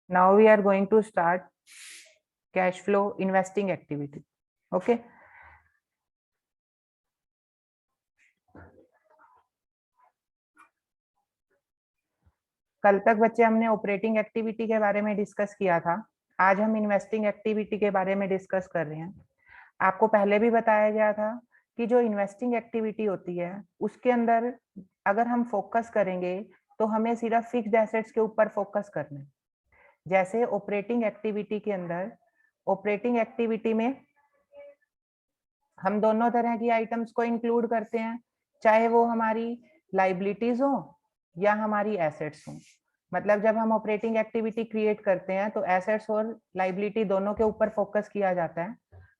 Now we are going to start cash flow investing activity. Okay. कल तक बच्चे हमने ऑपरेटिंग एक्टिविटी के बारे में डिस्कस किया था। आज हम इन्वेस्टिंग एक्टिविटी के बारे में डिस्कस कर रहे हैं। आपको पहले भी बताया गया था कि जो इन्वेस्टिंग एक्टिविटी होती है उसके अंदर अगर हम फोकस करेंगे तो हमें सिर्फ फिक्स्ड एसेट्स के ऊपर फोकस करना है। जैसे ऑपरेटिंग एक्टिविटी के अंदर, ऑपरेटिंग एक्टिविटी में हम दोनों तरह की आइटम्स को इंक्लूड करते हैं, चाहे वो हमारी लाइबिलिटीज हो या हमारी एसेट्स हो। मतलब जब हम ऑपरेटिंग एक्टिविटी क्रिएट करते हैं तो एसेट्स और लाइबिलिटी दोनों के ऊपर फोकस किया जाता है।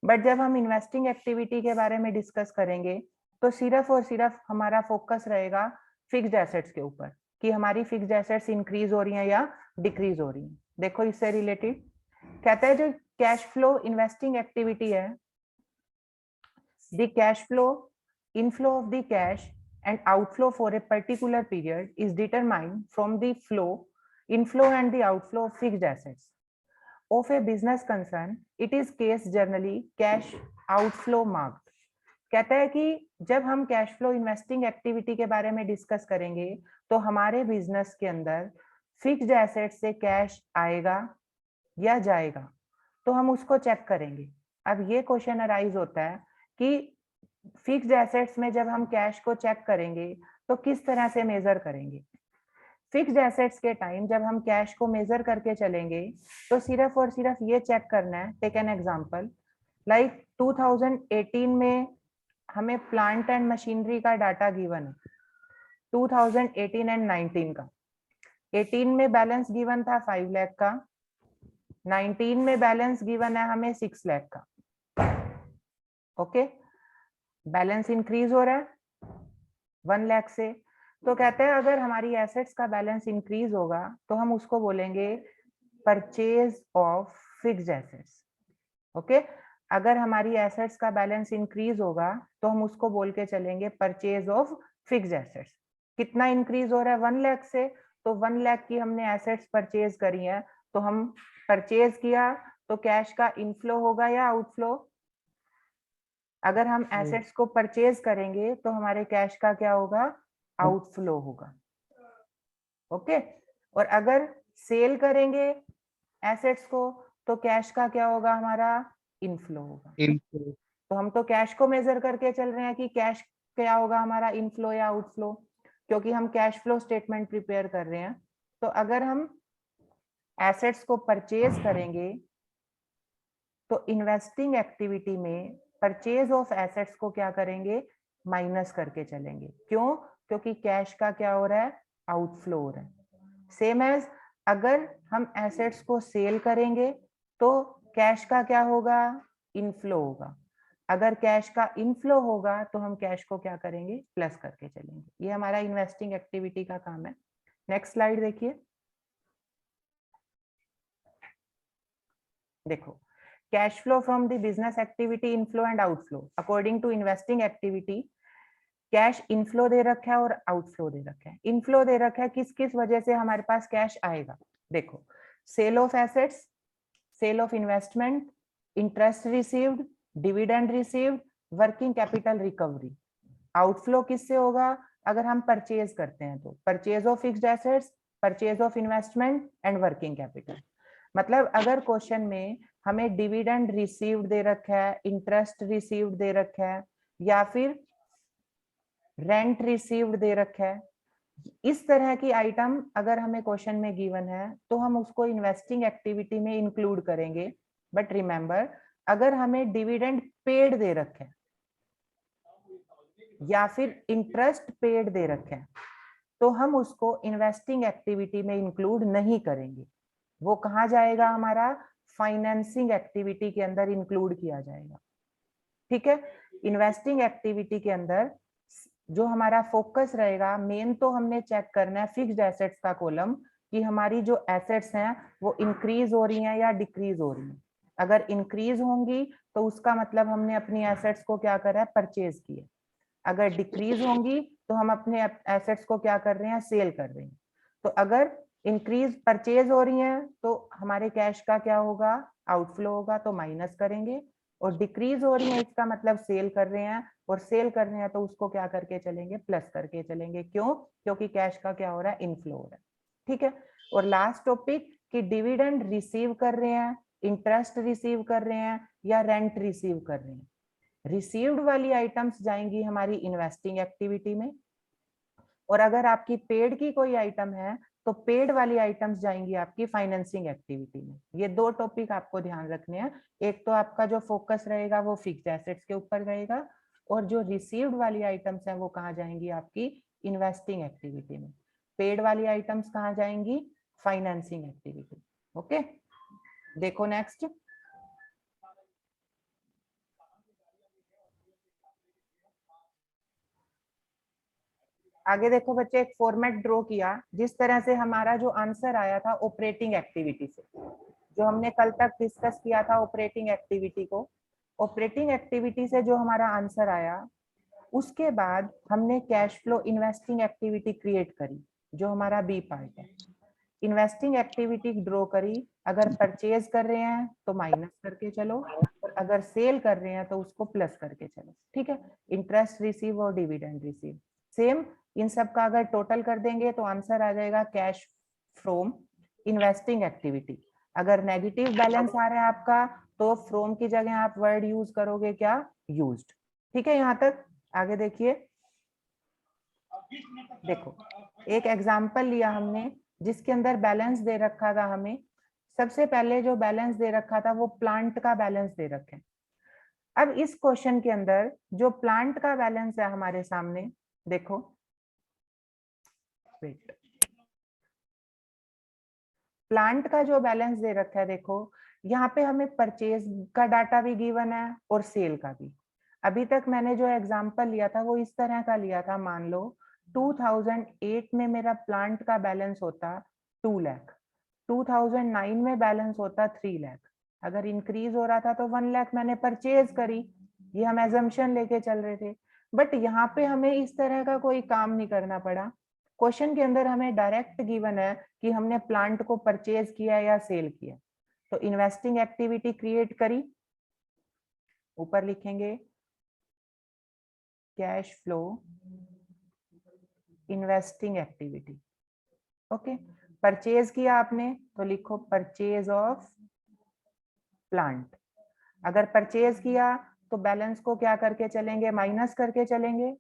बट जब हम इन्वेस्टिंग एक्टिविटी के बारे में डिस्कस करेंगे तो सिर्फ और सिर्फ हमारा फोकस रहेगा फिक्स्ड एसेट्स के ऊपर कि हमारी फिक्स्ड एसेट्स इंक्रीज हो रही हैं या डिक्रीज हो रही हैं। देखो इससे रिलेटेड कहता है जो कैश फ्लो इन्वेस्टिंग एक्टिविटी है, the cash flow, inflow of the cash and outflow for a particular period is determined from the inflow and the outflow of fixed assets of a business concern. It is case generally cash outflow marked. कहता है कि जब हम cash flow investing activity के बारे में discuss करेंगे तो हमारे बिजनेस के अंदर फिक्स्ड एसेट से कैश आएगा या जाएगा, तो हम उसको चेक करेंगे। अब ये क्वेश्चन अराइज होता है कि फिक्स्ड एसेट्स में जब हम कैश को चेक करेंगे तो किस तरह से मेजर करेंगे। फिक्स्ड एसेट्स के टाइम जब हम कैश को मेजर करके चलेंगे तो सिर्फ और सिर्फ ये चेक करना है। टेक एन एग्जांपल, लाइक 2018 में हमें प्लांट एंड मशीनरी का डाटा गिवन है, 2018 एंड 19 का। 18 में बैलेंस गिवन था 5 लाख का, 19 में बैलेंस गिवन है हमें 6 लाख का। ओके, बैलेंस इंक्रीज हो रहा है 1 लाख से। तो कहते हैं अगर हमारी एसेट्स का बैलेंस इंक्रीज होगा तो हम उसको बोलेंगे purchase of fixed assets. Okay, अगर हमारी एसेट्स का बैलेंस इंक्रीज होगा तो हम उसको बोल के चलेंगे परचेज ऑफ फिक्स्ड एसेट्स। कितना इंक्रीज हो रहा है 1 लाख से, तो 1 लाख की हमने एसेट्स परचेज करी है, तो हम परचेज किया तो कैश का इनफ्लो होगा या आउटफ्लो। अगर हम एसेट्स को परचेज करेंगे तो हमारे कैश का क्या होगा, आउटफ्लो होगा। ओके, और अगर सेल करेंगे एसेट्स को तो कैश का क्या होगा, हमारा इनफ्लो होगा। तो हम तो कैश को मेजर करके चल रहे हैं कि कैश क्या होगा हमारा, इनफ्लो या आउटफ्लो, क्योंकि हम कैश फ्लो स्टेटमेंट प्रिपेयर कर रहे हैं। तो अगर हम एसेट्स को परचेज करेंगे तो इन्वेस्टिंग एक्टिविटी में परचेज ऑफ एसेट्स को क्या करेंगे, माइनस करके चलेंगे। क्यों? क्योंकि कैश का क्या हो रहा है, आउटफ्लो हो रहा है। सेम एज अगर हम एसेट्स को सेल करेंगे तो कैश का क्या होगा, इनफ्लो होगा। अगर कैश का इनफ्लो होगा तो हम कैश को क्या करेंगे, प्लस करके चलेंगे। ये हमारा इन्वेस्टिंग एक्टिविटी का काम है। नेक्स्ट स्लाइड देखिए। देखो, cash flow from the business activity inflow and outflow according to investing activity, cash inflow दे रखा है और आउटफ्लो दे रखा है। इनफ्लो दे रखा है किस किस वजह से हमारे पास कैश आएगा। देखो, sale of assets, sale of investment, interest received, dividend received, working capital recovery. Outflow किससे होगा, अगर हम परचेज करते हैं तो purchase of fixed assets, purchase of investment and working capital. मतलब अगर क्वेश्चन में हमें डिविडेंड रिसीव्ड दे रखा है, इंटरेस्ट रिसीव्ड दे रखा है या फिर रेंट रिसीव्ड दे रखा है, इस तरह की आइटम अगर हमें क्वेश्चन में गिवन है तो हम उसको इन्वेस्टिंग एक्टिविटी में इंक्लूड करेंगे। बट रिमेंबर, अगर हमें डिविडेंड पेड दे रखा है या फिर इंटरेस्ट पेड दे रखा है तो हम उसको इन्वेस्टिंग एक्टिविटी में इंक्लूड नहीं करेंगे। वो कहाँ जाएगा, हमारा फाइनेंसिंग एक्टिविटी के अंदर इंक्लूड किया जाएगा। ठीक है, इन्वेस्टिंग एक्टिविटी के अंदर जो हमारा फोकस रहेगा, मेन तो हमने चेक करना है फिक्स्ड एसेट्स का कॉलम कि हमारी जो एसेट्स हैं वो इंक्रीज हो रही हैं या डिक्रीज हो रही हैं। अगर इंक्रीज होंगी तो उसका मतलब हमने अपनी एसेट्स को क्या करा है, परचेज किया। अगर डिक्रीज होंगी तो हम अपने एसेट्स को क्या कर रहे हैं, सेल कर रहे हैं। तो अगर इंक्रीज परचेज हो रही है तो हमारे कैश का क्या होगा, आउटफ्लो होगा, तो माइनस करेंगे। और डिक्रीज हो रही है इसका मतलब सेल कर रहे हैं, और सेल कर रहे हैं तो उसको क्या करके चलेंगे, प्लस करके चलेंगे। क्यों? क्योंकि कैश का क्या हो रहा है, इनफ्लो हो रहा है। ठीक है। और लास्ट टॉपिक कि डिविडेंड रिसीव कर रहे हैं, इंटरेस्ट रिसीव कर रहे हैं, या रेंट रिसीव कर रहे हैं। रिसीव्ड वाली आइटम्स जाएंगी हमारी इन्वेस्टिंग एक्टिविटी में, और अगर आपकी पेड की कोई आइटम है तो पेड वाली आइटम्स जाएंगी आपकी फाइनेंसिंग एक्टिविटी में। ये दो टॉपिक आपको ध्यान रखने हैं। एक तो आपका जो फोकस रहेगा वो फिक्स्ड एसेट्स के ऊपर रहेगा, और जो रिसीव्ड वाली आइटम्स हैं वो कहाँ जाएंगी, आपकी इन्वेस्टिंग एक्टिविटी में। पेड वाली आइटम्स कहाँ जाएंगी, फाइनेंसिंग एक्टिविटी। ओके, देखो नेक्स्ट। आगे देखो बच्चे, एक फॉर्मेट ड्रॉ किया जिस तरह से हमारा जो आंसर आया था ऑपरेटिंग एक्टिविटी से, जो हमने कल तक डिस्कस किया था ऑपरेटिंग एक्टिविटी को। ऑपरेटिंग एक्टिविटी से जो हमारा आंसर आया, उसके बाद हमने cash flow investing activity create करी, जो हमारा बी पार्ट है। इन्वेस्टिंग एक्टिविटी ड्रॉ करी, अगर परचेज कर रहे हैं तो माइनस करके चलो, और अगर सेल कर रहे हैं तो उसको प्लस करके चलो। ठीक है। इंटरेस्ट रिसीव और डिविडेंड रिसीव सेम, इन सब का अगर टोटल कर देंगे तो आंसर आ जाएगा कैश फ्रॉम इन्वेस्टिंग एक्टिविटी। अगर नेगेटिव बैलेंस आ रहा है आपका तो फ्रॉम की जगह आप वर्ड यूज करोगे क्या, यूज्ड। ठीक है, यहां तक। आगे देखिए, देखो एक एग्जांपल लिया हमने जिसके अंदर बैलेंस दे रखा था हमें। सबसे पहले जो बैलेंस दे रखा था वो प्लांट का बैलेंस दे रखे। अब इस क्वेश्चन के अंदर जो प्लांट का बैलेंस है हमारे सामने, देखो वेट, प्लांट का जो बैलेंस दे रखा है, देखो यहाँ पे हमें परचेज का डाटा भी गिवन है और सेल का भी। अभी तक मैंने जो एग्जांपल लिया था वो इस तरह का लिया था, मान लो 2008 में मेरा प्लांट का बैलेंस होता 2 लाख, 2009 में बैलेंस होता 3 लाख। अगर इंक्रीज हो रहा था तो 1 लाख मैंने परचेज करी, ये हम एजम्पशन लेके चल रहे थे। बट यहाँ पे हमें इस तरह का कोई काम नहीं करना पड़ा। क्वेश्चन के अंदर हमें डायरेक्ट गिवन है कि हमने प्लांट को परचेज किया या सेल किया। तो इन्वेस्टिंग एक्टिविटी क्रिएट करी, ऊपर लिखेंगे cash flow investing activity. Okay, purchase किया आपने तो लिखो परचेज ऑफ प्लांट। अगर परचेज किया तो बैलेंस को क्या करके चलेंगे, माइनस करके चलेंगे।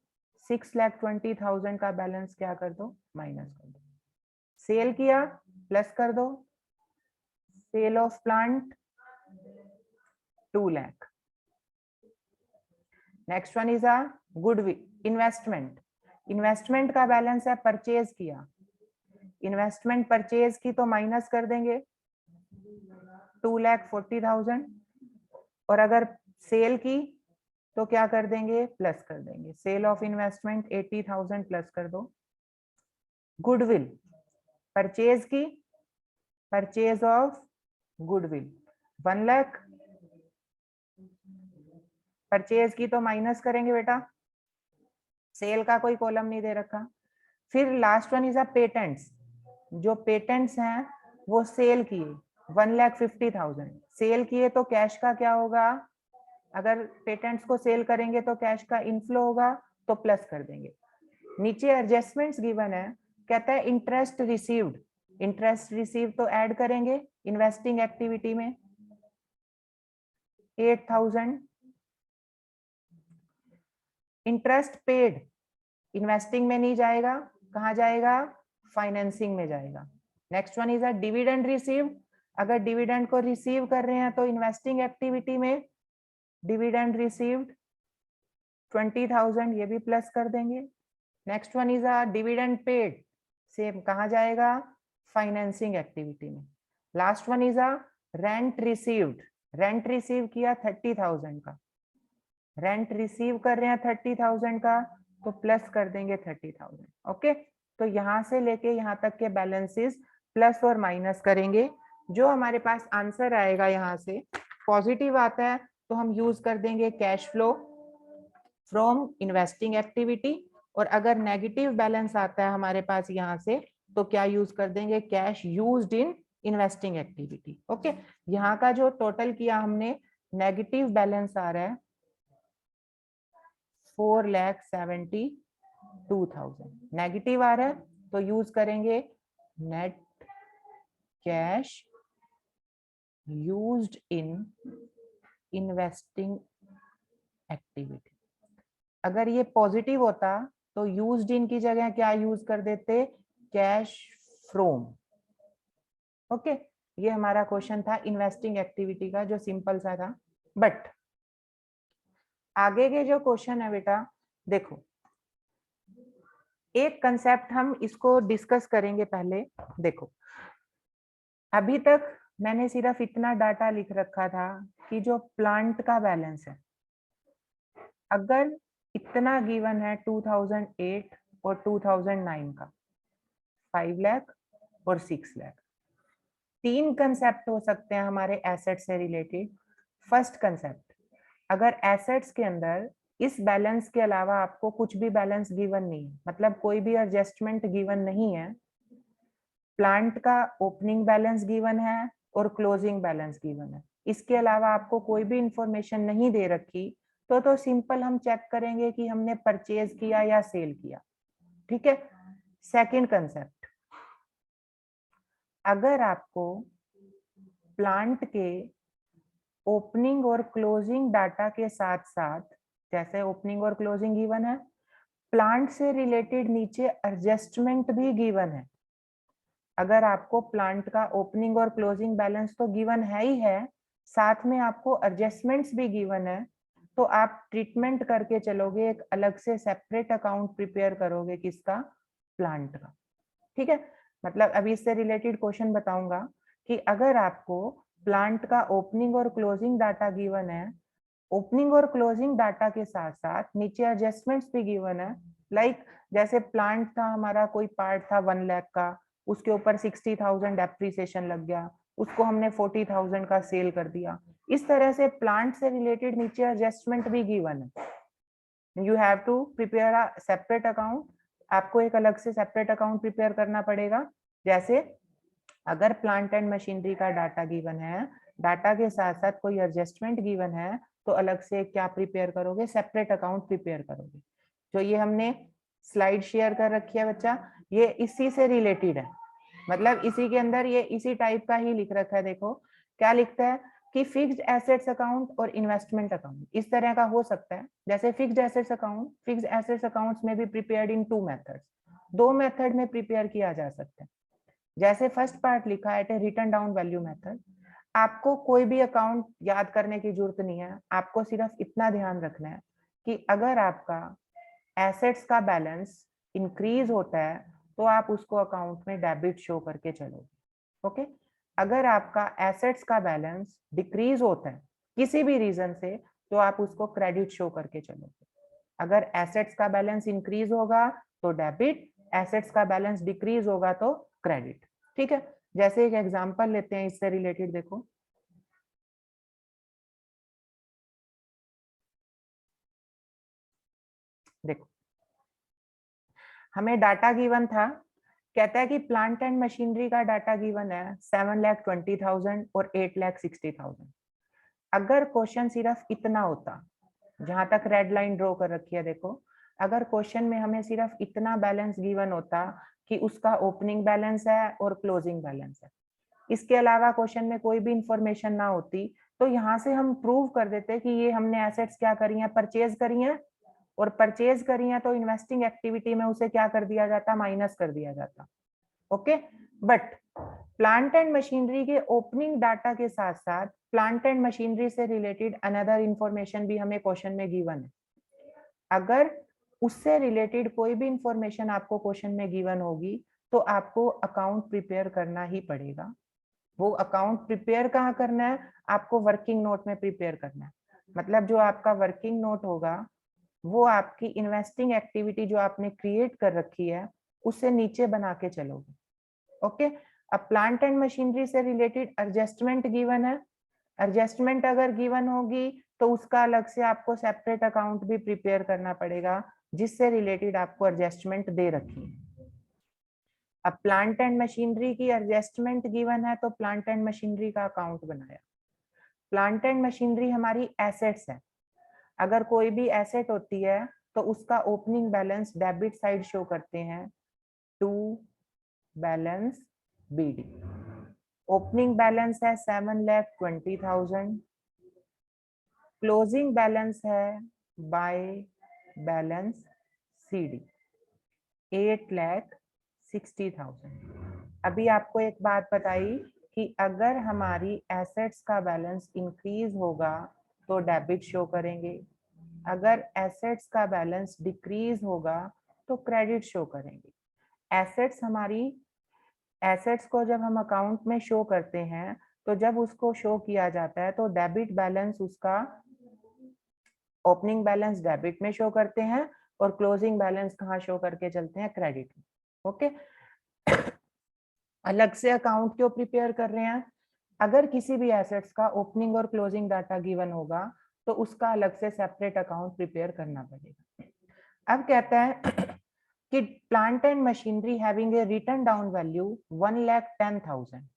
6,20,000 का बैलेंस क्या कर दो, माइनस कर दो। सेल किया, प्लस कर दो। Sale of plant 2 lakh. Next one is a goodwill investment. Investment का बैलेंस है, परचेज किया, इन्वेस्टमेंट परचेज की तो माइनस कर देंगे 2,40,000, और अगर सेल की तो क्या कर देंगे, प्लस कर देंगे। सेल ऑफ इन्वेस्टमेंट 80,000 प्लस कर दो। गुडविल परचेज की, purchase of goodwill 1 lakh, purchase की तो माइनस करेंगे बेटा, सेल का कोई कॉलम नहीं दे रखा। फिर last one is a patents. जो पेटेंट्स हैं वो सेल किए 1,50,000, सेल किए तो कैश का क्या होगा, अगर पेटेंट्स को सेल करेंगे तो कैश का इनफ्लो होगा, तो प्लस कर देंगे। नीचे एडजस्टमेंट्स गिवन है, कहता है इंटरेस्ट रिसीव्ड, इंटरेस्ट रिसीव तो ऐड करेंगे इन्वेस्टिंग एक्टिविटी में 8,000। इंटरेस्ट पेड इन्वेस्टिंग में नहीं जाएगा, कहाँ जाएगा, फाइनेंसिंग में जाएगा। Next one is a dividend received. अगर डिविडेंड को रिसीव कर रहे हैं तो इन्वेस्टिंग एक्टिविटी में डिविडेंड रिसीव्ड 20,000, ये भी प्लस कर देंगे। Next one is a dividend paid, same कहाँ जाएगा, फाइनेंसिंग एक्टिविटी में। Last one is a rent received, rent receive किया 30,000 का, रेंट रिसीव कर रहे हैं 30,000 का तो प्लस कर देंगे 30,000। ओके, तो यहां से लेके यहां तक के बैलेंसेस प्लस और माइनस करेंगे। जो हमारे पास आंसर आएगा यहाँ से पॉजिटिव आता है तो हम यूज कर देंगे cash flow from investing activity, और अगर नेगेटिव बैलेंस आता है हमारे पास यहाँ से तो क्या यूज कर देंगे, cash used in investing activity. Okay, यहाँ का जो टोटल किया हमने, नेगेटिव बैलेंस आ रहा है 4,72,000 नेगेटिव आ रहा है, तो यूज करेंगे net cash used in investing activity. अगर ये पॉजिटिव होता तो यूज्ड इन की जगह क्या यूज कर देते, कैश फ्रॉम। ओके, ये हमारा क्वेश्चन था इन्वेस्टिंग एक्टिविटी का, जो सिंपल सा था। बट आगे के जो क्वेश्चन है बेटा, देखो एक कंसेप्ट हम इसको डिस्कस करेंगे पहले। देखो अभी तक मैंने सिर्फ इतना डाटा लिख रखा था कि जो प्लांट का बैलेंस है, अगर इतना गिवन है 2008 और 2009 का 5 लाख और 6 लाख, तीन कंसेप्ट हो सकते हैं हमारे एसेट से रिलेटेड। फर्स्ट कंसेप्ट, अगर एसेट्स के अंदर इस बैलेंस के अलावा आपको कुछ भी बैलेंस गिवन नहीं है, मतलब कोई भी एडजस्टमेंट गिवन नहीं है, प्लांट का ओपनिंग बैलेंस गिवन है और क्लोजिंग बैलेंस गिवन है, इसके अलावा आपको कोई भी इंफॉर्मेशन नहीं दे रखी, तो सिंपल हम चेक करेंगे कि हमने परचेज किया या सेल किया। ठीक है। सेकंड कंसेप्ट, अगर आपको प्लांट के ओपनिंग और क्लोजिंग डाटा के साथ साथ, जैसे ओपनिंग और क्लोजिंग गिवन है, प्लांट से रिलेटेड नीचे एडजस्टमेंट भी गिवन है। अगर आपको प्लांट का ओपनिंग और क्लोजिंग बैलेंस तो गिवन है ही है, साथ में आपको एडजस्टमेंट्स भी गिवन है, तो आप ट्रीटमेंट करके चलोगे, एक अलग से सेपरेट अकाउंट प्रिपेयर करोगे, किसका, प्लांट का। ठीक है, मतलब अभी इससे रिलेटेड क्वेश्चन बताऊंगा कि अगर आपको प्लांट का ओपनिंग और क्लोजिंग डाटा गिवन है, ओपनिंग और क्लोजिंग डाटा के साथ साथ नीचे एडजस्टमेंट्स भी गिवन है, लाइक जैसे प्लांट था हमारा, कोई पार्ट था 1 लाख का, उसके ऊपर 60,000 डेप्रिसिएशन लग गया, उसको हमने 40,000 का सेल कर दिया। इस तरह से प्लांट से रिलेटेड नीचे एडजस्टमेंट भी गिवन है। You have to prepare a separate account, आपको एक अलग से सेपरेट अकाउंट प्रिपेयर करना पड़ेगा। जैसे अगर प्लांट एंड मशीनरी का डाटा गिवन है, डाटा के साथ साथ कोई एडजस्टमेंट गिवन है, तो अलग से क्या प्रिपेयर करोगे, सेपरेट अकाउंट प्रिपेयर करोगे। जो ये हमने स्लाइड शेयर कर रखी है बच्चा, ये इसी से रिलेटेड है, मतलब इसी के अंदर ये इसी टाइप का ही लिख रखा है। देखो क्या लिखता है कि फिक्स्ड एसेट्स अकाउंट और इन्वेस्टमेंट अकाउंट इस तरह का हो सकता है। जैसे fixed assets account, fixed assets accounts में भी प्रिपेयर्ड इन 2 मेथड्स, 2 मेथड में प्रिपेयर किया जा सकता है। जैसे फर्स्ट पार्ट लिखा है रिटर्न डाउन वैल्यू मेथड, आपको कोई भी अकाउंट याद करने की जरूरत नहीं है, आपको सिर्फ इतना ध्यान रखना है कि अगर आपका एसेट्स का बैलेंस इंक्रीज होता है तो आप उसको अकाउंट में डेबिट शो करके चलोगे। ओके, अगर आपका एसेट्स का बैलेंस डिक्रीज होता है किसी भी रीजन से, तो आप उसको क्रेडिट शो करके चलोगे। अगर एसेट्स का बैलेंस इंक्रीज होगा तो डेबिट, एसेट्स का बैलेंस डिक्रीज होगा तो क्रेडिट। ठीक है, जैसे एक एग्जांपल लेते हैं इससे रिलेटेड। देखो देखो हमें डाटा गिवन था, कहता है कि प्लांट एंड मशीनरी का डाटा गिवन है 7,20,000 और 8,60,000। अगर क्वेश्चन सिर्फ इतना होता, जहां तक रेड लाइन ड्रॉ कर रखी है देखो, अगर क्वेश्चन में हमें सिर्फ इतना बैलेंस गिवन होता कि उसका ओपनिंग बैलेंस है और क्लोजिंग बैलेंस है, इसके अलावा क्वेश्चन में कोई भी इंफॉर्मेशन ना होती, तो यहाँ से हम प्रूव कर देते कि ये हमने एसेट्स क्या करी हैं, परचेज करी हैं, और परचेज करी है तो इन्वेस्टिंग एक्टिविटी में उसे क्या कर दिया जाता, माइनस कर दिया जाता। Okay, but plant and machinery के ओपनिंग डाटा के साथ साथ प्लांट एंड मशीनरी से रिलेटेड अनदर इंफॉर्मेशन भी हमें क्वेश्चन में गिवन है। अगर उससे रिलेटेड कोई भी इंफॉर्मेशन आपको क्वेश्चन में गिवन होगी, तो आपको अकाउंट प्रिपेयर करना ही पड़ेगा। वो अकाउंट प्रिपेयर कहाँ करना है, आपको वर्किंग नोट में प्रिपेयर करना है। मतलब जो आपका वर्किंग नोट होगा वो आपकी इन्वेस्टिंग एक्टिविटी जो आपने क्रिएट कर रखी है उससे नीचे बना के चलोगे। ओके, अब प्लांट एंड मशीनरी से रिलेटेड एडजस्टमेंट गिवन है, एडजस्टमेंट अगर गिवन होगी तो उसका अलग से आपको सेपरेट अकाउंट भी प्रिपेयर करना पड़ेगा जिससे रिलेटेड आपको एडजस्टमेंट दे रखी है। अब प्लांट एंड मशीनरी की एडजस्टमेंट गिवन है तो प्लांट एंड मशीनरी का अकाउंट बनाया। प्लांट एंड मशीनरी हमारी एसेट्स है। अगर कोई भी एसेट होती है तो उसका opening balance debit side show करते हैं, to balance BD. Opening balance है 7,20,000, क्लोजिंग बैलेंस है बाय बैलेंस सीडी 8,60,000। अभी आपको एक बात बताई कि अगर हमारी एसेट्स का बैलेंस इंक्रीज होगा तो डेबिट शो करेंगे, अगर एसेट्स का बैलेंस डिक्रीज होगा तो क्रेडिट शो करेंगे। एसेट्स हमारी, एसेट्स को जब हम अकाउंट में शो करते हैं तो जब उसको शो किया जाता है तो डेबिट बैलेंस उसका ओपनिंग बैलेंस डेबिट में शो करते हैं और क्लोजिंग बैलेंस कहाँ शो करके चलते हैं, क्रेडिट में। ओके, अलग से अकाउंट क्यों प्रिपेयर कर रहे हैं? अगर किसी भी एसेट्स का ओपनिंग और क्लोजिंग डाटा गिवन होगा तो उसका अलग से सेपरेट अकाउंट प्रिपेयर करना पड़ेगा। अब कहता है कि plant and machinery having a written down value 1,10,000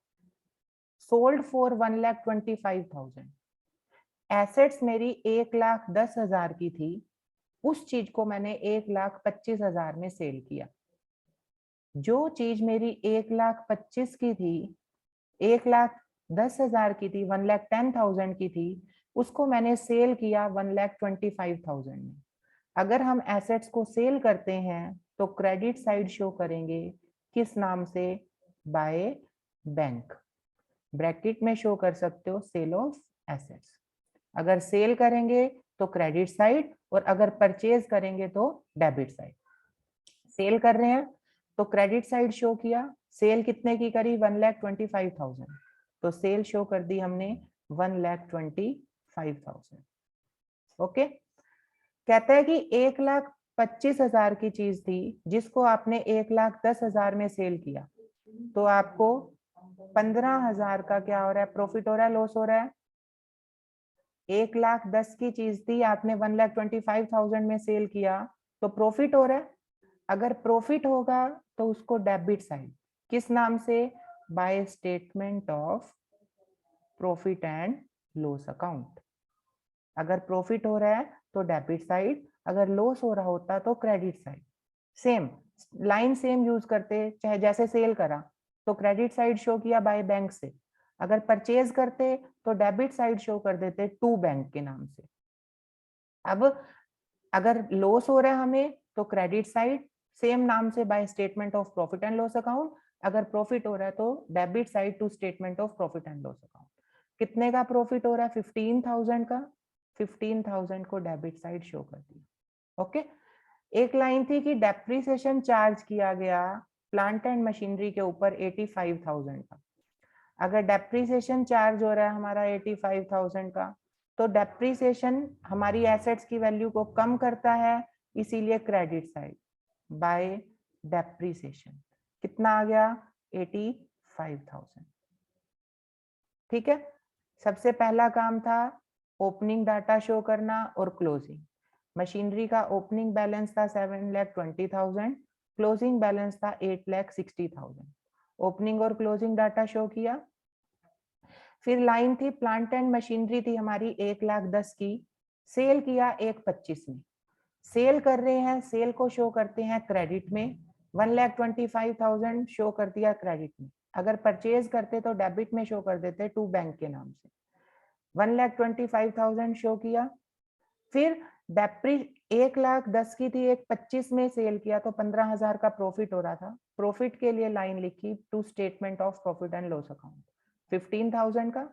sold for 1,25,000। Assets मेरी 1,10,000 की थी, उस चीज को मैंने 1,25,000 में सेल किया। जो चीज मेरी 1,25,000 की थी, 1,10,000 की थी, 1,10,000 की थी, उसको मैंने सेल किया 1,25,000 में। अगर हम एसेट्स को सेल करते हैं तो क्रेडिट साइड शो करेंगे किस नाम से, बाय बैंक। ब्रैकेट में शो कर सकते हो सेल ऑफ एसेट्स। अगर सेल करेंगे तो क्रेडिट साइड और अगर परचेज करेंगे तो डेबिट साइड। सेल कर रहे हैं तो क्रेडिट साइड शो किया, सेल कितने की करी, 1,25,000, तो सेल शो कर दी हमने 1,25,000। ओके, कहता है कि 1,25,000 की चीज थी जिसको आपने 1,10,000 में सेल किया, तो आपको 15,000 का क्या हो रहा है, प्रॉफिट हो रहा है, लॉस हो रहा है? 1,10,000 की चीज थी, आपने 1,25,000 में सेल किया तो प्रॉफिट हो रहा है। अगर प्रॉफिट होगा तो उसको डेबिट साइड किस नाम से, by statement of profit and loss account. अगर प्रॉफिट हो रहा है तो डेबिट साइड, अगर लॉस हो रहा होता तो credit side. Same line same use करते, चाहे जैसे सेल करा तो क्रेडिट साइड शो किया बाय बैंक से, अगर परचेज करते तो डेबिट साइड शो कर देते टू बैंक के नाम से। अब अगर लॉस हो रहा है हमें तो क्रेडिट साइड सेम नाम से by statement of profit and loss account, अगर प्रॉफिट हो रहा है तो debit side to statement of profit and loss account. कितने का प्रॉफिट हो रहा है, 15,000 का, 15,000 को डेबिट साइड शो कर दिया। ओके, एक लाइन थी कि डेप्रिसिएशन चार्ज किया गया प्लांट एंड मशीनरी के ऊपर 85,000 का। अगर डेप्रिसिएशन चार्ज हो रहा है हमारा 85,000 का तो डेप्रिसिएशन हमारी एसेट्स की वैल्यू को कम करता है, इसीलिए क्रेडिट साइड बाय डेप्रिसिएशन कितना आ गया, 85,000। ठीक है, सबसे पहला काम था ओपनिंग डाटा शो करना और क्लोजिंग। मशीनरी का ओपनिंग बैलेंस था 7,20,000, क्लोजिंग बैलेंस था 8,60,000। ओपनिंग और क्लोजिंग डाटा शो किया। फिर लाइन थी प्लांट एंड मशीनरी थी हमारी 1,10,000 की, सेल किया 1,25,000 में। सेल कर रहे हैं, सेल को शो करते हैं क्रेडिट में, 1,25,000 शो कर दिया क्रेडिट में। अगर परचेज करते तो डेबिट में शो कर देते टू बैंक के नाम से। 1,25,000 शो किया। फिर डेप्री 1,10,000 की थी, 1,25,000 में सेल किया तो 15,000 का प्रॉफिट हो रहा था। प्रॉफिट के लिए लाइन लिखी to statement of profit and loss account 15,000 का।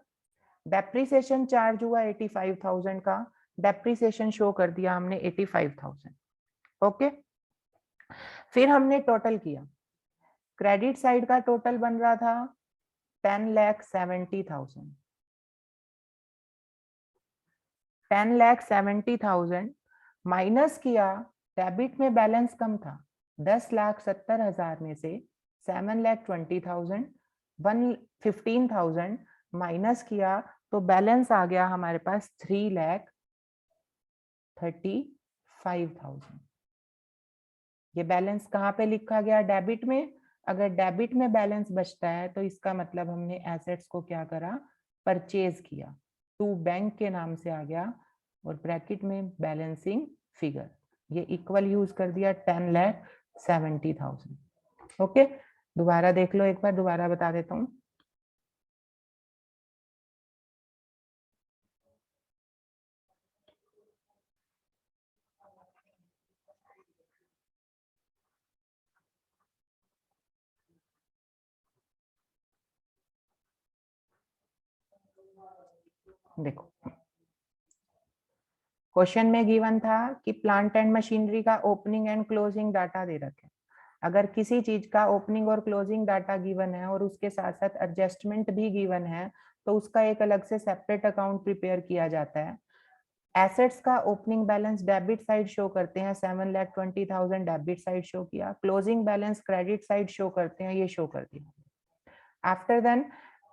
डेप्रिसिएशन चार्ज हुआ 85,000 का, डेप्रिसिएशन शो कर दिया हमने 85,000। ओके, फिर हमने टोटल किया, क्रेडिट साइड का टोटल बन रहा था 10,70,000। 10,70,000 माइनस किया, डेबिट में बैलेंस कम था, 10,70,000 में से 7,20,000 15,000 माइनस किया तो बैलेंस आ गया हमारे पास 3,35,000। ये बैलेंस कहाँ पे लिखा गया, डेबिट में। अगर डेबिट में बैलेंस बचता है तो इसका मतलब हमने एसेट्स को क्या करा, परचेज किया, टू बैंक के नाम से आ गया और ब्रैकेट में बैलेंसिंग फिगर, ये इक्वल यूज कर दिया 10,70,000। ओके, दोबारा देख लो एक बार, दोबारा बता देता हूँ। देखो क्वेश्चन में गिवन था कि प्लांट एंड मशीनरी का ओपनिंग एंड क्लोजिंग डाटा दे रखे। अगर किसी चीज का ओपनिंग और क्लोजिंग डाटा गिवन है और उसके साथ साथ एडजस्टमेंट भी गिवन है तो उसका एक अलग से सेपरेट अकाउंट प्रिपेयर किया जाता है। एसेट्स का opening balance debit side show करते हैं, 7,20,000 डेबिट साइड शो किया। Closing balance credit side show करते हैं, ये शो कर दिया। After then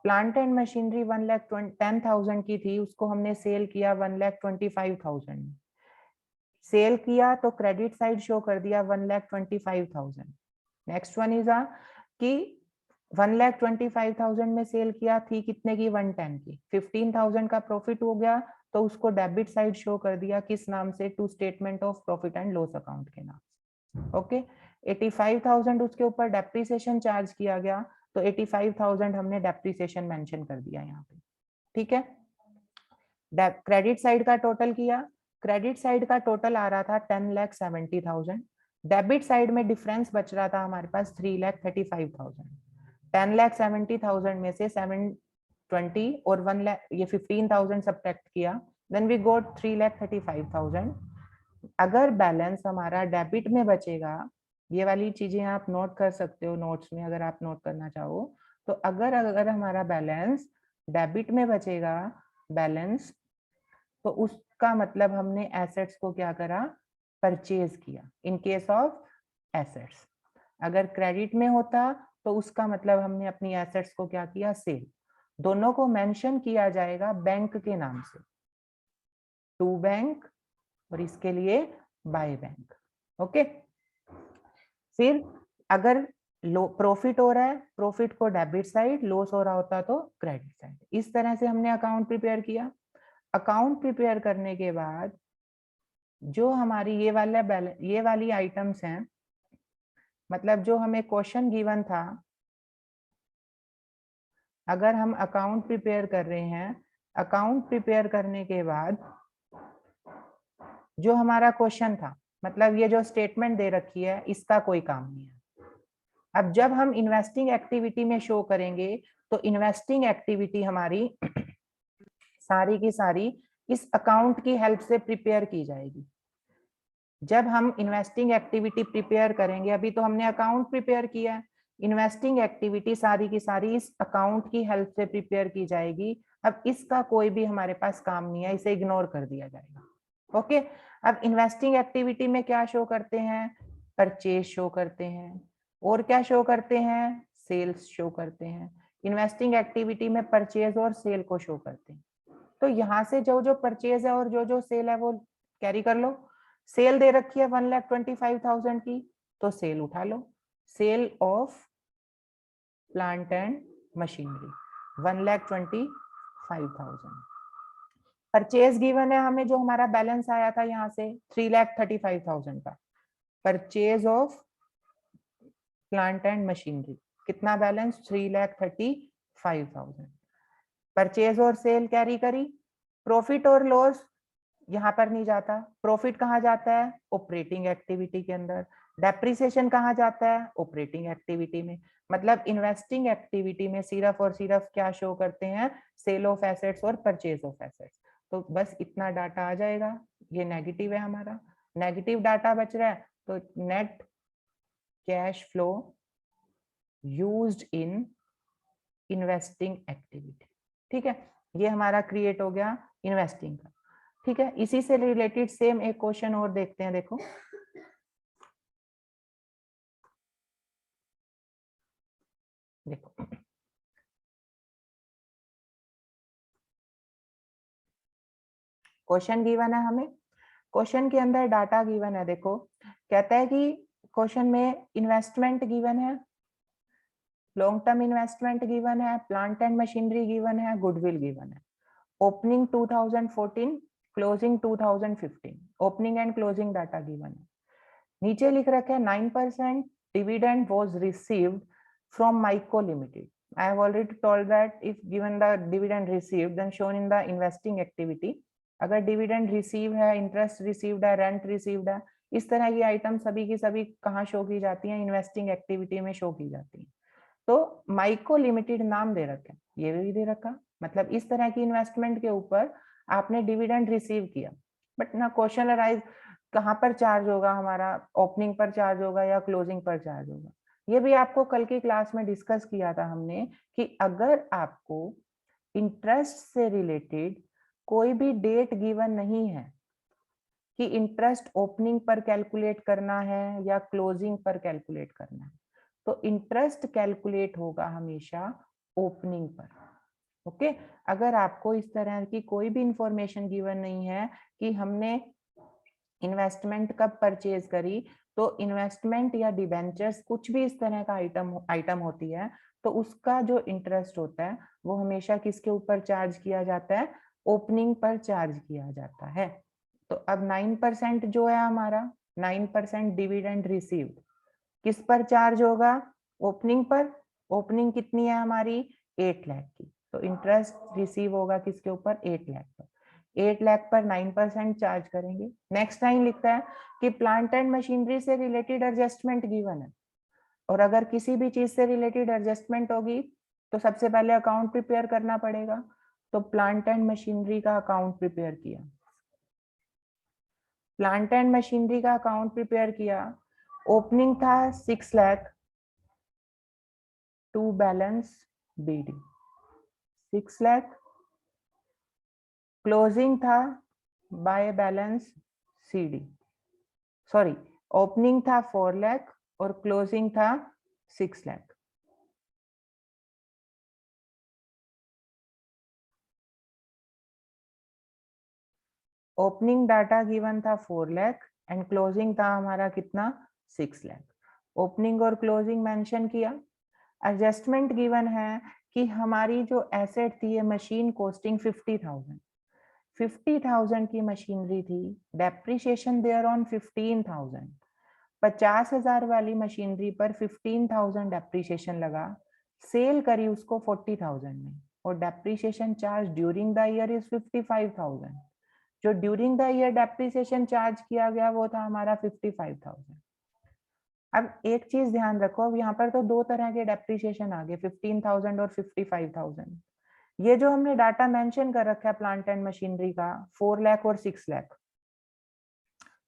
plant and machinery 1,10,000 की थी, उसको हमने सेल किया 1,25,000। सेल किया तो क्रेडिट साइड शो कर दिया 1,25,000। नेक्स्ट वन इज कि 1,25,000 में सेल किया थी कितने की, 110 की, 15,000 का प्रॉफिट हो गया तो उसको डेबिट साइड शो कर दिया किस नाम से, to statement of profit and loss account के नाम। ओके, 85,000 उसके ऊपर डेप्रिसिएशन चार्ज किया गया तो 85,000 हमने डेप्रिसिएशन मेंशन कर दिया यहाँ पे। ठीक है, क्रेडिट साइड का टोटल किया, क्रेडिट साइड का टोटल आ रहा था 10,70,000। डेबिट साइड में डिफरेंस बच रहा था हमारे पास 3,35,000। 10,70,000 में से 720 और 1 लाख, ये 15,000 सब्ट्रैक्ट किया, देन वी गोट 3,35,000। अगर बैलेंस हमारा डेबिट में बचेगा, ये वाली चीजें आप नोट कर सकते हो नोट्स में अगर आप नोट करना चाहो, तो अगर अगर हमारा बैलेंस डेबिट में बचेगा बैलेंस, तो उसका मतलब हमने एसेट्स को क्या करा, परचेज किया इन केस ऑफ एसेट्स। अगर क्रेडिट में होता तो उसका मतलब हमने अपनी एसेट्स को क्या किया, सेल। दोनों को मेंशन किया जाएगा बैंक के नाम से, टू बैंक और इसके लिए बाय बैंक। ओके, फिर अगर प्रॉफिट हो रहा है, प्रॉफिट को डेबिट साइड, लॉस हो रहा होता तो क्रेडिट साइड। इस तरह से हमने अकाउंट प्रिपेयर किया। अकाउंट प्रिपेयर करने के बाद जो हमारी ये वाली आइटम्स हैं, मतलब जो हमें क्वेश्चन गिवन था, अगर हम अकाउंट प्रिपेयर कर रहे हैं, अकाउंट प्रिपेयर करने के बाद जो हमारा क्वेश्चन था, मतलब ये जो स्टेटमेंट दे रखी है इसका कोई काम नहीं है। अब जब हम इन्वेस्टिंग एक्टिविटी में शो करेंगे तो इन्वेस्टिंग एक्टिविटी हमारी सारी की सारी इस अकाउंट की हेल्प से प्रिपेयर की जाएगी। जब हम इन्वेस्टिंग एक्टिविटी प्रिपेयर करेंगे, अभी तो हमने अकाउंट प्रिपेयर किया है, इन्वेस्टिंग एक्टिविटी सारी की सारी इस अकाउंट की हेल्प से प्रिपेयर की जाएगी। अब इसका कोई भी हमारे पास काम नहीं है, इसे इग्नोर कर दिया जाएगा। ओके, अब इन्वेस्टिंग एक्टिविटी में क्या शो करते हैं, परचेज शो करते हैं, और क्या शो करते हैं, सेल्स शो करते हैं। इन्वेस्टिंग एक्टिविटी में परचेज और सेल को शो करते हैं। तो यहाँ से जो जो परचेज है और जो जो सेल है वो कैरी कर लो। सेल दे रखी है 1,25,000 की, तो सेल उठा लो, sale of plant and machinery 1,25,000। Purchase given है हमें, जो हमारा बैलेंस आया था यहाँ से 3,35,000 का, purchase of plant and machinery, कितना बैलेंस, 3,35,000। परचेज और सेल कैरी करी। प्रॉफिट और लॉस यहाँ पर नहीं जाता, प्रॉफिट कहाँ जाता है, ऑपरेटिंग एक्टिविटी के अंदर। डेप्रिसिएशन कहाँ जाता है, ऑपरेटिंग एक्टिविटी में। मतलब इन्वेस्टिंग एक्टिविटी में सिर्फ और सिर्फ क्या शो करते हैं, सेल ऑफ एसेट्स और परचेज ऑफ एसेट्स। तो बस इतना डाटा आ जाएगा। ये नेगेटिव है हमारा, नेगेटिव डाटा बच रहा है, तो net cash flow used in investing activity. ठीक है, ये हमारा क्रिएट हो गया इन्वेस्टिंग का। ठीक है, इसी से रिलेटेड सेम एक क्वेश्चन और देखते हैं। देखो देखो क्वेश्चन गिवन है हमें, क्वेश्चन के अंदर डाटा गिवन है। देखो कहता है कि क्वेश्चन में इन्वेस्टमेंट गिवन है, लॉन्ग टर्म इन्वेस्टमेंट गिवन है, प्लांट एंड मशीनरी गिवन है, गुडविल गिवन है। Opening 2014, closing 2015, opening and closing data given है। नीचे लिख रखा है 9% dividend was received from Myco Limited. I have already told that if given the dividend received, then shown in the investing activity. अगर dividend receive है, interest received है, rent received है, इस तरह की आइटम सभी की सभी कहाँ शो की जाती हैं? इन्वेस्टिंग एक्टिविटी में शो की जाती है। तो माइको लिमिटेड नाम दे रखा है, ये भी दे रखा, मतलब इस तरह की इन्वेस्टमेंट के ऊपर आपने डिविडेंड रिसीव किया, बट ना क्वेश्चन अराइज कहाँ पर चार्ज होगा हमारा, ओपनिंग पर चार्ज होगा या क्लोजिंग पर चार्ज होगा। ये भी आपको कल की क्लास में डिस्कस किया था हमने कि अगर आपको इंटरेस्ट से रिलेटेड कोई भी डेट गिवन नहीं है कि इंटरेस्ट ओपनिंग पर कैलकुलेट करना है या क्लोजिंग पर कैलकुलेट करना है, तो इंटरेस्ट कैलकुलेट होगा हमेशा ओपनिंग पर। ओके, अगर आपको इस तरह की कोई भी इंफॉर्मेशन गिवन नहीं है कि हमने इन्वेस्टमेंट कब परचेज करी, तो इन्वेस्टमेंट या डिबेंचर्स कुछ भी इस तरह का आइटम होती है, तो उसका जो इंटरेस्ट होता है वो हमेशा किसके ऊपर चार्ज किया जाता है? ओपनिंग पर चार्ज किया जाता है। तो अब 9% जो है हमारा 9% डिविडेंड रिसीव्ड किस पर चार्ज होगा? ओपनिंग पर। ओपनिंग कितनी है हमारी? 8 लाख की, तो इंटरेस्ट रिसीव होगा किसके ऊपर? 8 लाख पर। 8 लाख पर 9% चार्ज करेंगे। नेक्स्ट लाइन लिखता है कि प्लांट एंड मशीनरी से रिलेटेड एडजस्टमेंट गिवन है, और अगर किसी भी चीज से रिलेटेड एडजस्टमेंट होगी तो सबसे पहले अकाउंट प्रिपेयर करना पड़ेगा। तो प्लांट एंड मशीनरी का अकाउंट प्रिपेयर किया, प्लांट एंड मशीनरी का अकाउंट प्रिपेयर किया। ओपनिंग था 6 lakh to balance BD 6 lakh, closing था by balance CD, sorry opening था 4 लाख और क्लोजिंग था 6 लाख। ओपनिंग डाटा गिवन था 4 लाख एंड क्लोजिंग था हमारा कितना? 6 लाख। ओपनिंग और क्लोजिंग मेंशन किया। एडजस्टमेंट गिवन है कि हमारी जो एसेट थी ये मशीन कॉस्टिंग 50,000 की मशीनरी थी, डेप्रिसिएशन देयर ऑन 15,000, 50,000 वाली मशीनरी पर 15,000 डेप्रिसिएशन लगा, सेल करी उसको 40,000 में, और depreciation charge during the year is 55,000। जो during the year depreciation charge किया गया वो था हमारा 55,000। अब एक चीज ध्यान रखो, अब यहाँ पर तो दो तरह के डेप्रिसिएशन आ गए, 15,000 और 55,000। ये जो हमने डाटा मेंशन कर रखा है प्लांट एंड मशीनरी का 4 लाख और 6 लाख,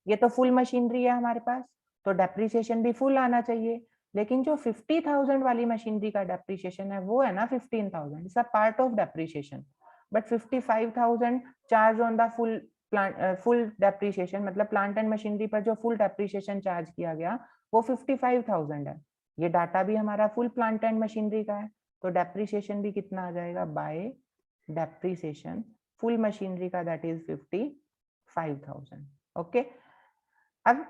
ये तो फुल मशीनरी है हमारे पास, तो डेप्रिसिएशन भी फुल आना चाहिए। लेकिन जो 50,000 वाली मशीनरी का डेप्रिसिएशन है वो है ना 15,000, it's a part of depreciation, but 55,000 charge on the full depreciation, मतलब प्लांट एंड मशीनरी पर जो फुल डेप्रिसिएशन चार्ज किया गया वो 55,000 है। ये डाटा भी हमारा फुल प्लांट एंड मशीनरी का है, तो डेप्रिसिएशन भी कितना आ जाएगा? बाय डेप्रिसिएशन फुल मशीनरी का दैट इज 55,000। ओके, अब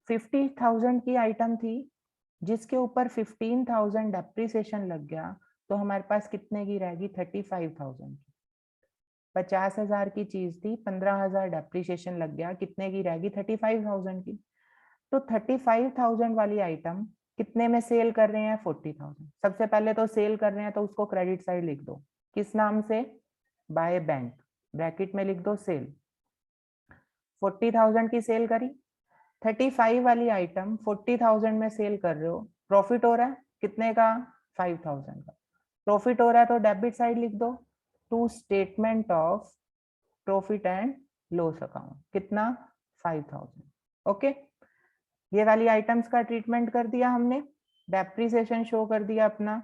50,000 की आइटम थी जिसके ऊपर 15,000 डेप्रिसिएशन लग गया, तो हमारे पास कितने की रहेगी? 35,000 की। 50,000 की चीज थी, 15,000 डेप्रिसिएशन लग गया, कितने की रहेगी? 35,000 की। तो 35,000 वाली आइटम कितने में सेल कर रहे हैं? 40,000। सबसे पहले तो सेल कर रहे हैं तो उसको क्रेडिट साइड लिख दो, किस नाम से? बाय बैंक, ब्रैकेट में लिख दो सेल। 40,000 की सेल करी, 35 वाली आइटम 40,000 में सेल कर रहे हो, प्रॉफिट हो रहा है कितने का? 5,000 का प्रॉफिट हो रहा है, तो डेबिट साइड लिख दो to statement of profit and loss account, कितना? 5,000। ओके, ये वाली आइटम्स का ट्रीटमेंट कर दिया हमने, डेप्रिसिएशन शो कर दिया अपना।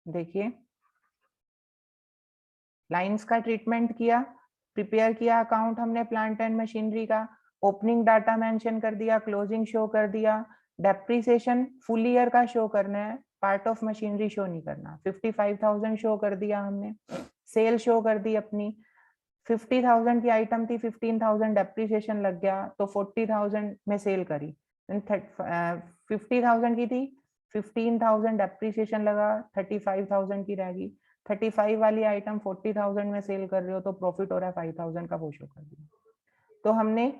देखिए लाइंस का ट्रीटमेंट किया, प्रिपेयर किया अकाउंट हमने प्लांट एंड मशीनरी का, ओपनिंग डाटा मेंशन कर दिया, क्लोजिंग शो कर दिया, डेप्रिसिएशन फुल ईयर का शो करना है, पार्ट ऑफ मशीनरी शो नहीं करना। 55,000 शो कर दिया हमने, सेल शो कर दी अपनी, 50,000 की आइटम थी, 15,000 डेप्रिसिएशन लग गया तो 40,000 में सेल करी। 50,000 की थी, 15,000 डेप्रिसिएशन लगा, 35,000 की रहेगी। 35 वाली आइटम 40,000 में सेल कर रहे हो तो प्रॉफिट हो रहा है 5,000 का, वो शो कर दिया। तो हमने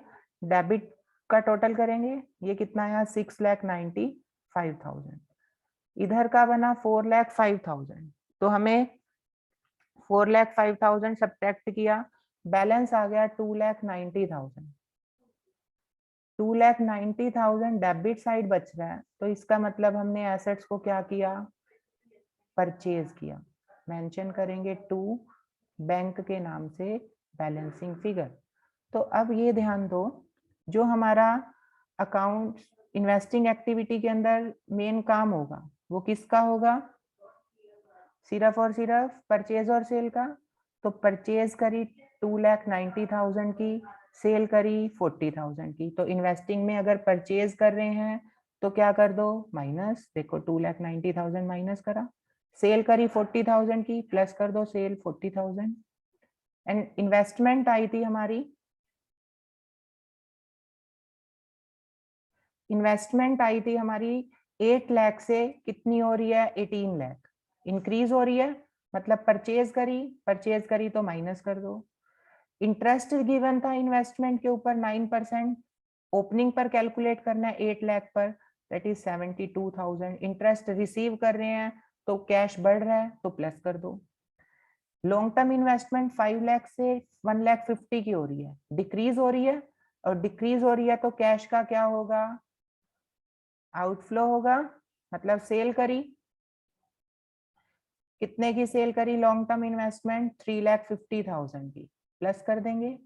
डेबिट का टोटल करेंगे, ये कितना आया 6,95,000। इधर का बना 4,05,000, तो हमें 4,05,000 सब्ट्रैक्ट किया, बैलेंस आ गया 2,90,000। 2,90,000 डेबिट साइड बच रहा है, तो इसका मतलब हमने एसेट्स को क्या किया, परचेज किया। मेंशन करेंगे टू बैंक के नाम से बैलेंसिंग फिगर। तो अब ये ध्यान दो, जो हमारा अकाउंट इन्वेस्टिंग एक्टिविटी के अंदर मेन काम होगा वो किसका होगा, सिर्फ और सिर्फ परचेज और सेल का। तो परचेज करी 2,90,000 की, सेल करी 40,000 की। तो इन्वेस्टिंग में अगर परचेज कर रहे हैं तो क्या कर दो, माइनस, देखो 2,90,000 माइनस करा, सेल करी 40,000 की, प्लस कर दो सेल 40,000। एंड इन्वेस्टमेंट आई थी हमारी, इन्वेस्टमेंट आई थी हमारी 8 लाख से कितनी हो रही है, 18 लाख इंक्रीज हो रही है। मतलब परचेज करी तो माइनस कर दो। इंटरेस्ट गिवन था इन्वेस्टमेंट के ऊपर 9%, ओपनिंग पर कैलकुलेट करना है 8 लाख पर, दैट इज 72,000। इंटरेस्ट रिसीव कर रहे हैं तो कैश बढ़ रहा है तो प्लस कर दो। लॉन्ग टर्म इन्वेस्टमेंट 5 लाख से 1,50,000 की हो रही है, डिक्रीज हो रही है, और डिक्रीज हो रही है तो कैश का क्या होगा, आउटफ्लो होगा। मतलब सेल करी, कितने की सेल करी लॉन्ग टर्म इन्वेस्टमेंट, 3,50,000 की, प्लस कर देंगे।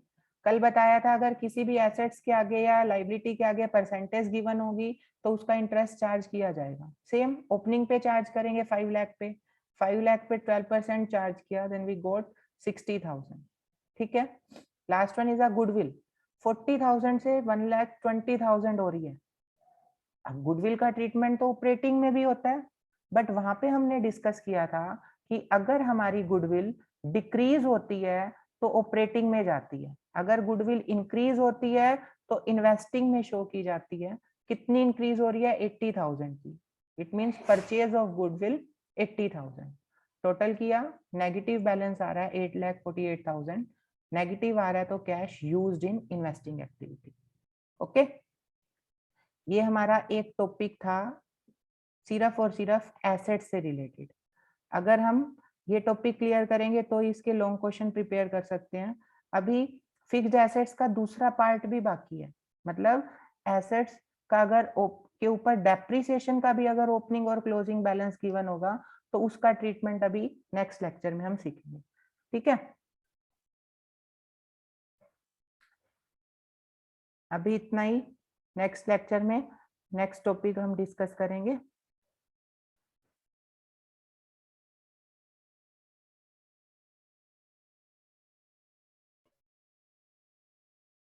कल बताया था अगर किसी भी एसेट्स के आगे या लाइबिलिटी के आगे परसेंटेज गिवन होगी तो उसका इंटरेस्ट चार्ज किया जाएगा। सेम ओपनिंग पे चार्ज करेंगे 5 लाख पे, 5 लाख पे 12% चार्ज किया, देन वी गोट 60,000। ठीक है। Last one is a goodwill, 40,000 से 1,20,000 हो रही है। अब गुडविल का ट्रीटमेंट तो ऑपरेटिंग में भी होता है, बट वहां पे हमने डिस्कस किया था कि अगर हमारी गुडविल डिक्रीज होती है तो ऑपरेटिंग में जाती है, अगर गुडविल इंक्रीज होती है तो इन्वेस्टिंग में शो की जाती है। कितनी इंक्रीज हो रही है, 80,000 की। It means purchase of goodwill 80,000। Total किया, नेगेटिव बैलेंस आ रहा है 8,48,000, नेगेटिव आ रहा है तो cash used in investing activity. Okay, ये हमारा एक टॉपिक था सिर्फ और सिर्फ एसेट से रिलेटेड। अगर हम ये टॉपिक क्लियर करेंगे तो इसके लॉन्ग क्वेश्चन प्रिपेयर कर सकते हैं। अभी फिक्स्ड एसेट्स का दूसरा पार्ट भी बाकी है, मतलब एसेट्स का अगर के ऊपर डेप्रिसिएशन का भी अगर ओपनिंग और क्लोजिंग बैलेंस गिवन होगा तो उसका ट्रीटमेंट अभी नेक्स्ट लेक्चर में हम सीखेंगे। ठीक है, अभी इतना ही। नेक्स्ट लेक्चर में नेक्स्ट टॉपिक हम डिस्कस करेंगे।